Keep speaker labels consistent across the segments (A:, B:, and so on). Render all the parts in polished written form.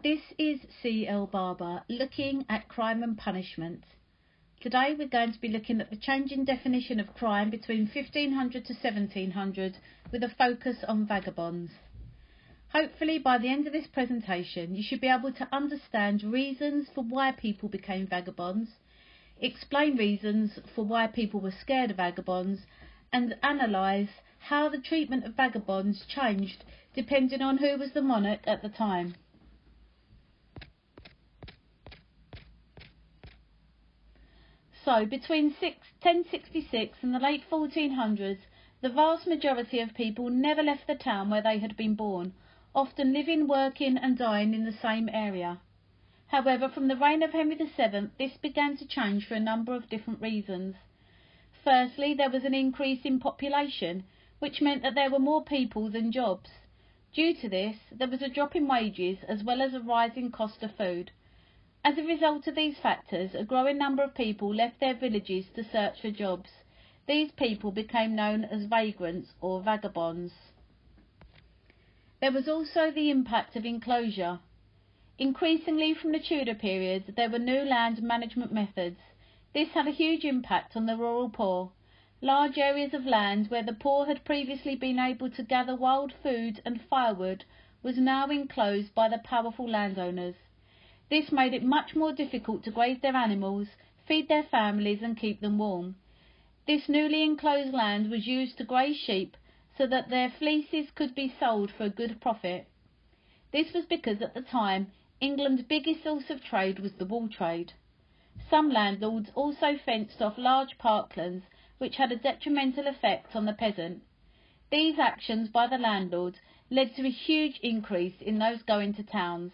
A: This is C.L. Barber looking at crime and punishment. Today we're going to be looking at the changing definition of crime between 1500 to 1700 with a focus on vagabonds. Hopefully by the end of this presentation you should be able to understand reasons for why people became vagabonds, explain reasons for why people were scared of vagabonds, and analyse how the treatment of vagabonds changed depending on who was the monarch at the time. So, between 1066 and the late 1400s, the vast majority of people never left the town where they had been born, often living, working and dying in the same area. However, from the reign of Henry VII, this began to change for a number of different reasons. Firstly, there was an increase in population, which meant that there were more people than jobs. Due to this, there was a drop in wages as well as a rising cost of food. As a result of these factors, a growing number of people left their villages to search for jobs. These people became known as vagrants or vagabonds. There was also the impact of enclosure. Increasingly from the Tudor period, there were new land management methods. This had a huge impact on the rural poor. Large areas of land where the poor had previously been able to gather wild food and firewood was now enclosed by the powerful landowners. This made it much more difficult to graze their animals, feed their families and keep them warm. This newly enclosed land was used to graze sheep so that their fleeces could be sold for a good profit. This was because at the time England's biggest source of trade was the wool trade. Some landlords also fenced off large parklands, which had a detrimental effect on the peasant. These actions by the landlord led to a huge increase in those going to towns.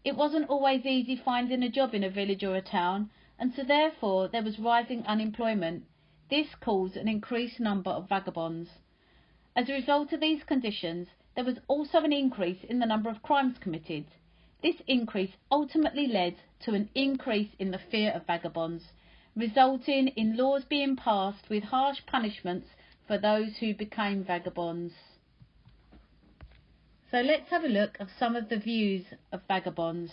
A: It wasn't always easy finding a job in a village or a town, and so therefore there was rising unemployment. This caused an increased number of vagabonds. As a result of these conditions, there was also an increase in the number of crimes committed. This increase ultimately led to an increase in the fear of vagabonds, resulting in laws being passed with harsh punishments for those who became vagabonds. So let's have a look at some of the views of vagabonds.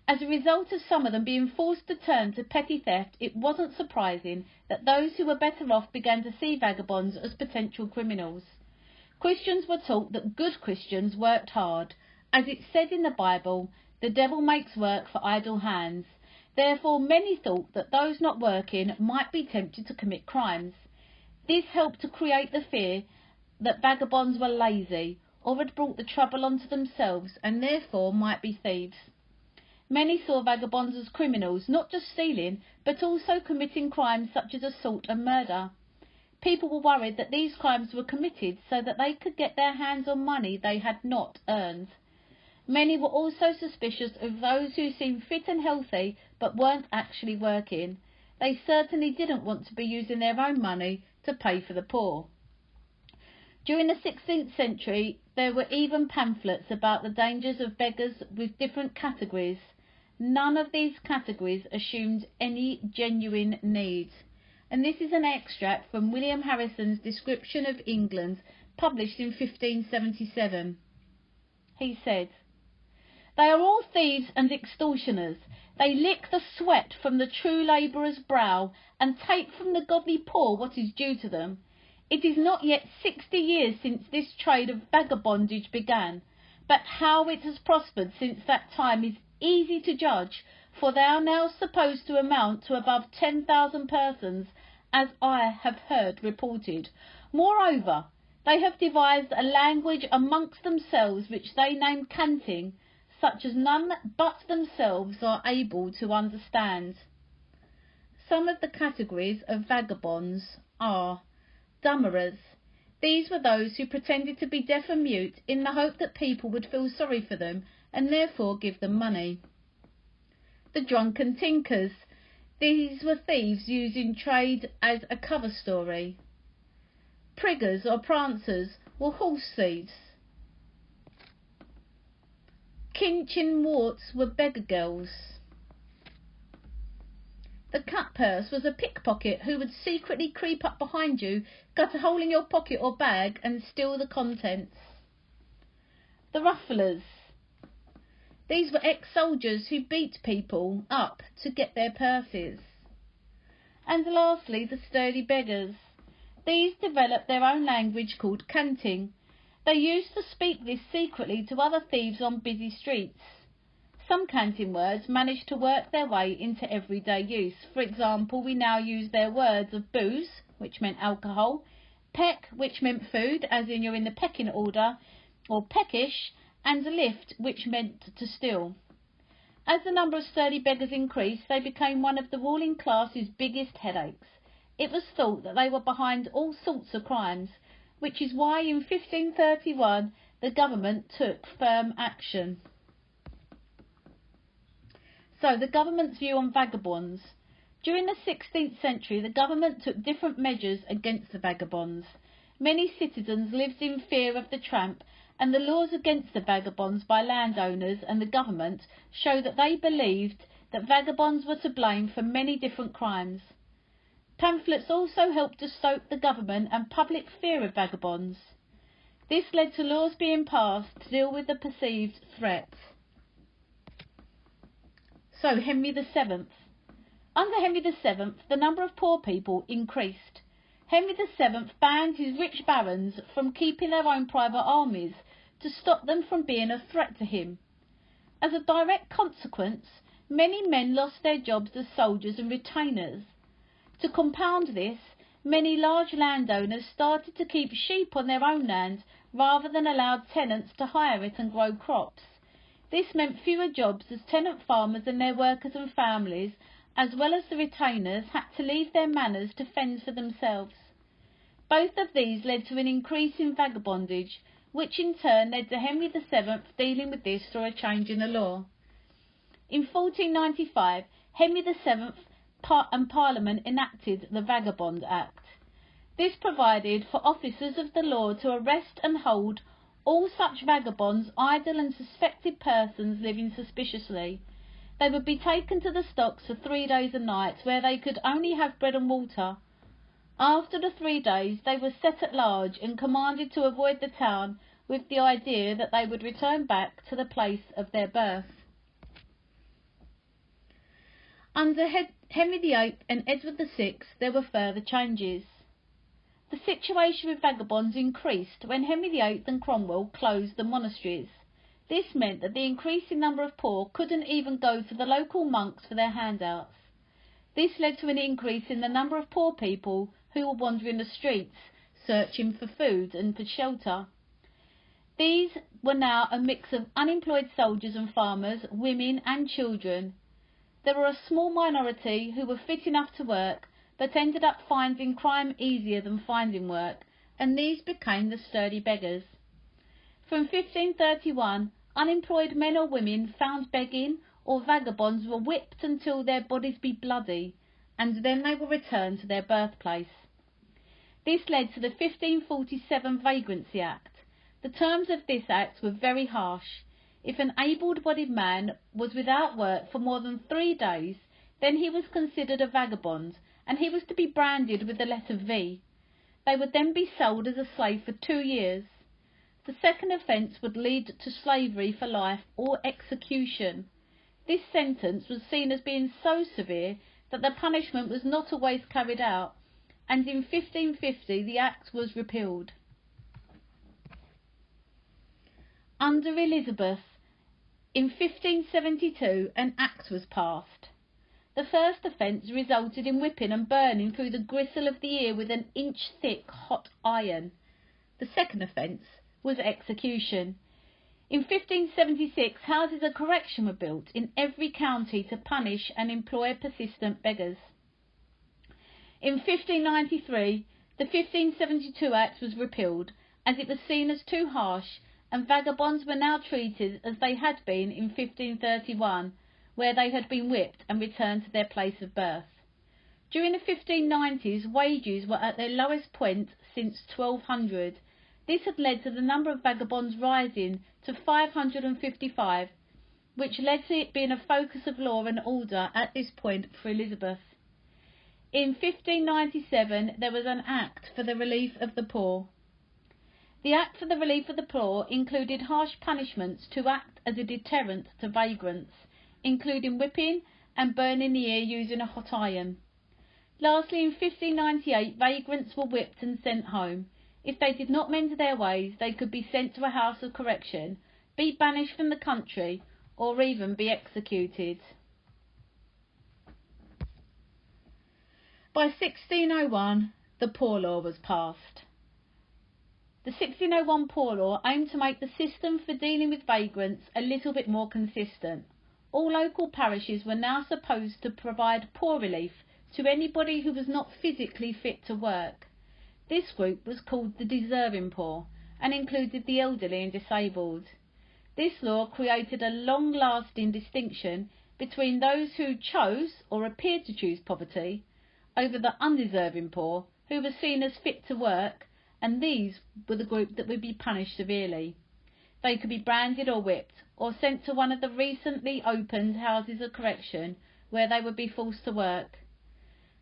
A: As a result of some of them being forced to turn to petty theft, it wasn't surprising that those who were better off began to see vagabonds as potential criminals. Christians were taught that good Christians worked hard. As it said in the Bible, the devil makes work for idle hands. Therefore, many thought that those not working might be tempted to commit crimes. This helped to create the fear that vagabonds were lazy, or had brought the trouble onto themselves and therefore might be thieves. Many saw vagabonds as criminals, not just stealing, but also committing crimes such as assault and murder. People were worried that these crimes were committed so that they could get their hands on money they had not earned. Many were also suspicious of those who seemed fit and healthy but weren't actually working. They certainly didn't want to be using their own money to pay for the poor. During the 16th century, there were even pamphlets about the dangers of beggars with different categories. None of these categories assumed any genuine need. And this is an extract from William Harrison's description of England, published in 1577. He said, "They are all thieves and extortioners. They lick the sweat from the true labourer's brow and take from the godly poor what is due to them. It is not yet 60 years since this trade of vagabondage began, but how it has prospered since that time is easy to judge, for they are now supposed to amount to above 10,000 persons, as I have heard reported. Moreover, they have devised a language amongst themselves which they name canting, such as none but themselves are able to understand." Some of the categories of vagabonds are dummerers. These were those who pretended to be deaf and mute in the hope that people would feel sorry for them and therefore give them money. The drunken tinkers. These were thieves using trade as a cover story. Priggers or prancers were horse thieves. Kinchin warts were beggar girls. The cut purse was a pickpocket who would secretly creep up behind you, cut a hole in your pocket or bag and steal the contents. The rufflers. These were ex-soldiers who beat people up to get their purses. And lastly, the sturdy beggars. These developed their own language called canting. They used to speak this secretly to other thieves on busy streets. Some canting words managed to work their way into everyday use. For example, we now use their words of booze, which meant alcohol, peck, which meant food, as in you're in the pecking order, or peckish, and lift, which meant to steal. As the number of sturdy beggars increased, they became one of the ruling class's biggest headaches. It was thought that they were behind all sorts of crimes, which is why in 1531 the government took firm action. So, the government's view on vagabonds. During the 16th century, the government took different measures against the vagabonds. Many citizens lived in fear of the tramp, and the laws against the vagabonds by landowners and the government show that they believed that vagabonds were to blame for many different crimes. Pamphlets also helped to stoke the government and public fear of vagabonds. This led to laws being passed to deal with the perceived threat. So, Henry VII. Under Henry VII, the number of poor people increased. Henry VII banned his rich barons from keeping their own private armies to stop them from being a threat to him. As a direct consequence, many men lost their jobs as soldiers and retainers. To compound this, many large landowners started to keep sheep on their own land rather than allow tenants to hire it and grow crops. This meant fewer jobs as tenant farmers and their workers and families, as well as the retainers, had to leave their manors to fend for themselves. Both of these led to an increase in vagabondage, which in turn led to Henry VII dealing with this through a change in the law. In 1495, Henry VII and Parliament enacted the Vagabond Act. This provided for officers of the law to arrest and hold all such vagabonds, idle and suspected persons living suspiciously. They would be taken to the stocks for 3 days and nights, where they could only have bread and water. After the 3 days, they were set at large and commanded to avoid the town, with the idea that they would return back to the place of their birth. Under Henry VIII and Edward VI, there were further changes. The situation with vagabonds increased when Henry VIII and Cromwell closed the monasteries. This meant that the increasing number of poor couldn't even go to the local monks for their handouts. This led to an increase in the number of poor people who were wandering the streets, searching for food and for shelter. These were now a mix of unemployed soldiers and farmers, women and children. There were a small minority who were fit enough to work, but ended up finding crime easier than finding work, and these became the sturdy beggars. From 1531, unemployed men or women found begging or vagabonds were whipped until their bodies be bloody, and then they were returned to their birthplace. This led to the 1547 Vagrancy Act. The terms of this act were very harsh. If an able-bodied man was without work for more than 3 days, then he was considered a vagabond, and he was to be branded with the letter V. They would then be sold as a slave for 2 years. The second offence would lead to slavery for life or execution. This sentence was seen as being so severe that the punishment was not always carried out, and in 1550 the act was repealed. Under Elizabeth, in 1572 an act was passed. The first offence resulted in whipping and burning through the gristle of the ear with an inch-thick hot iron. The second offence was execution. In 1576, houses of correction were built in every county to punish and employ persistent beggars. In 1593, the 1572 Act was repealed, as it was seen as too harsh, and vagabonds were now treated as they had been in 1531, where they had been whipped and returned to their place of birth. During the 1590s, wages were at their lowest point since 1200. This had led to the number of vagabonds rising to 555, which led to it being a focus of law and order at this point for Elizabeth. In 1597, there was an Act for the Relief of the Poor. The Act for the Relief of the Poor included harsh punishments to act as a deterrent to vagrants, including whipping and burning the ear using a hot iron. Lastly, in 1598, vagrants were whipped and sent home. If they did not mend their ways, they could be sent to a house of correction, be banished from the country, or even be executed. By 1601, the Poor Law was passed. The 1601 Poor Law aimed to make the system for dealing with vagrants a little bit more consistent. All local parishes were now supposed to provide poor relief to anybody who was not physically fit to work. This group was called the deserving poor and included the elderly and disabled. This law created a long-lasting distinction between those who chose or appeared to choose poverty over the undeserving poor who were seen as fit to work, and these were the group that would be punished severely. They could be branded or whipped, or sent to one of the recently opened houses of correction where they would be forced to work.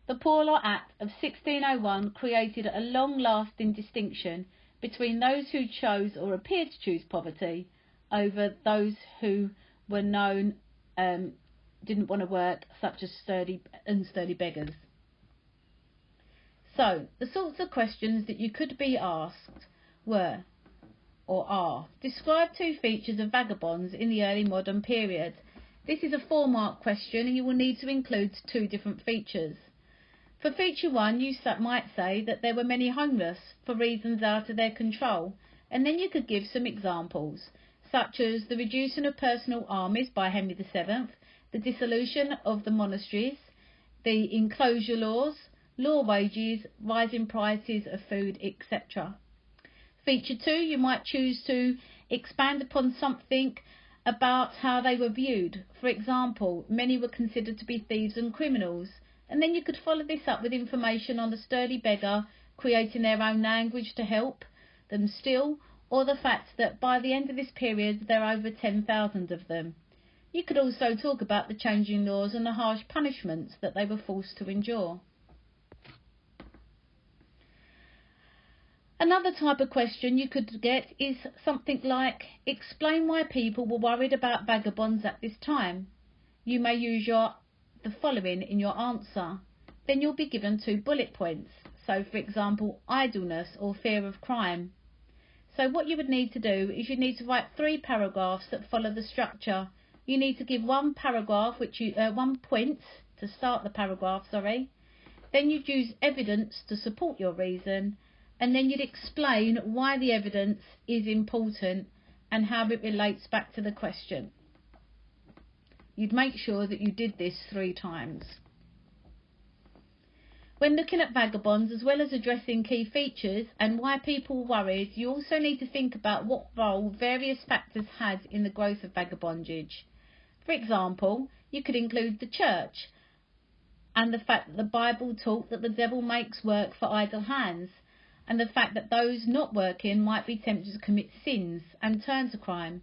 A: The Poor Law Act of 1601 created a long-lasting distinction between those who chose or appeared to choose poverty over those who were known didn't want to work, such as unsteady beggars. So, the sorts of questions that you could be asked were, or are, describe two features of vagabonds in the early modern period. This is a 4-mark question and you will need to include 2 different features. For feature 1, you might say that there were many homeless for reasons out of their control, and then you could give some examples, such as the reducing of personal armies by Henry VII, the dissolution of the monasteries, the enclosure laws, law wages, rising prices of food, etc. Feature 2, you might choose to expand upon something about how they were viewed. For example, many were considered to be thieves and criminals, and then you could follow this up with information on the sturdy beggar creating their own language to help them still, or the fact that by the end of this period there are over 10,000 of them. You could also talk about the changing laws and the harsh punishments that they were forced to endure. Another type of question you could get is something like, explain why people were worried about vagabonds at this time. You may use the following in your answer. Then you'll be given 2 bullet points. So, for example, idleness or fear of crime. So what you would need to do is you need to write 3 paragraphs that follow the structure. You need to give 1 paragraph, 1 point to start the paragraph, Then you'd use evidence to support your reason, and then you'd explain why the evidence is important and how it relates back to the question. You'd make sure that you did this 3 times. When looking at vagabonds, as well as addressing key features and why people were worried, you also need to think about what role various factors had in the growth of vagabondage. For example, you could include the church and the fact that the Bible taught that the devil makes work for idle hands, and the fact that those not working might be tempted to commit sins and turn to crime.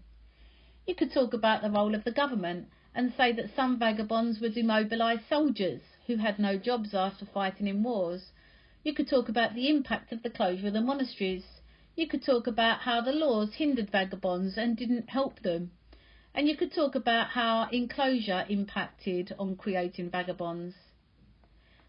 A: You could talk about the role of the government and say that some vagabonds were demobilised soldiers who had no jobs after fighting in wars. You could talk about the impact of the closure of the monasteries. You could talk about how the laws hindered vagabonds and didn't help them. And you could talk about how enclosure impacted on creating vagabonds.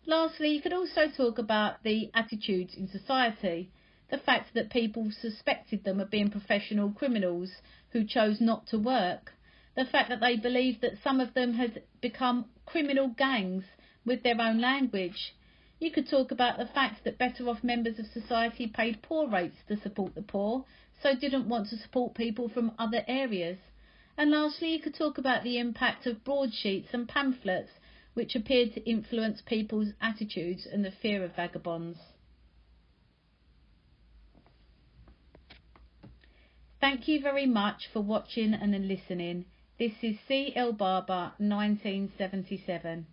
A: Lastly, you could also talk about the attitudes in society, the fact that people suspected them of being professional criminals who chose not to work, the fact that they believed that some of them had become criminal gangs with their own language. You could talk about the fact that better off members of society paid poor rates to support the poor, so didn't want to support people from other areas. And lastly, you could talk about the impact of broadsheets and pamphlets which appeared to influence people's attitudes and the fear of vagabonds. Thank you very much for watching and listening. This is C. L. Barber, 1977.